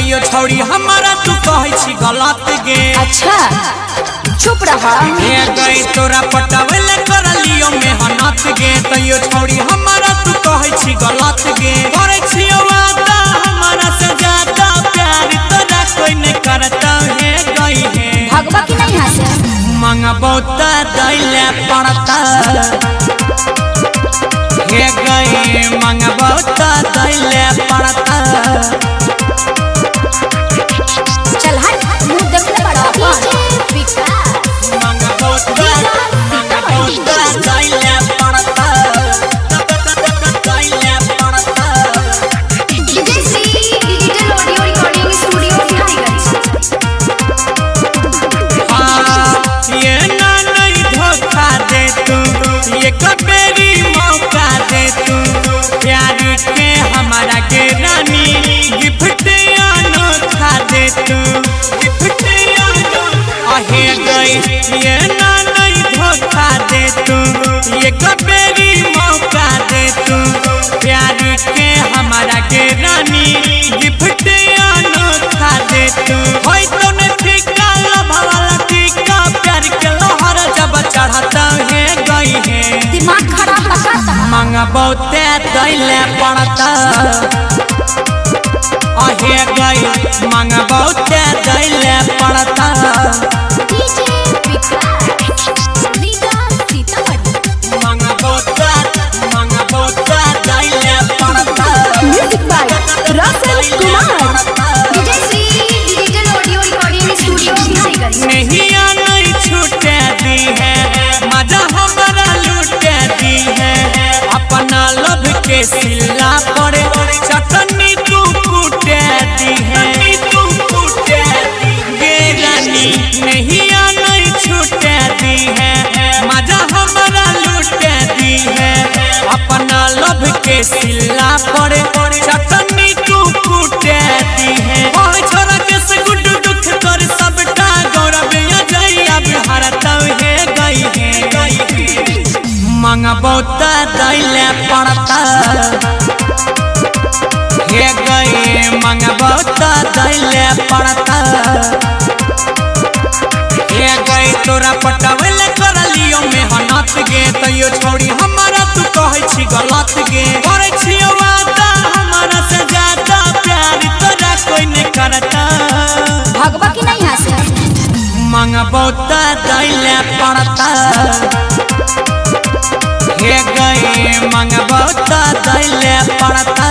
तैयो छोड़ी हमारा तू कहै छी गलत गे। अच्छा चुप रहा। हे गई तोरा पटावेले कर लियो मेहनत गे तैयो छोड़ी हमारा तू कहै छी गलत गे। करे छी वादा हमारा से ज्यादा प्यार तोरा कोई नहीं करता है गई है। भगवा की नहीं यहाँ से मंगबो त दैले पड़ता हे गई मंगबो त दैले पड़ता। चल हट मुंह देखले बड़ा मंगबो त दैले पड़ता दैले पड़ता। डिजिटल ऑडियो रिकॉर्डिंग स्टूडियो ये ना नहीं धोखा दे तू ये कबेरी मौका दे तू प्यार के हमारा के रानी गिफ्ट अनोखा दे तू गिफ्ट अहे गई। ये ना नहीं धोखा दे तू ये कबेरी मौका दे तू प्यार के हमारा के रानी गिफ्ट अनोखा दे तू। होई तो ने ठिका लभाला ठिका प्यार के लहर जब चढ़ता है गई है। दिमाग खराब लगाता मंगबो ते दैले पड़ता अहे गई मंगबो ते दैले पड़ता। मंगबो ते दैले पड़ता। म्यूजिक बाय रसल Kumar. Digital audio recording studio नहीं नहीं छूटे दी है मजा हमारा लूटे दी है अपना लब के सिला पड़े चटनी तू कूटे दी है तू कूटे गे रानी नहीं नहीं छूटे दी है मजा हमारा लूटे दी है अपना लब के सिला पड़े चटनी तू कूटे दी है। छोरा के से गुड दुख कर सबटा गौरव जइया बिहार तव है गई है। मंगबो त दैले पड़ता हे गई मंगबो त दैले पड़ता। हे गई तोरा पटावेले कर लियो मेहनत गे तैयो छोड़ी हमारा तू कहै छी गलत गे। करे छी वादा हमारा से ज्यादा प्यार तोरा कोई नहीं करता। भगवा की नहीं यहाँ से मंगबो त दैले पड़ता हे गई मंगबो त दैले पड़ता।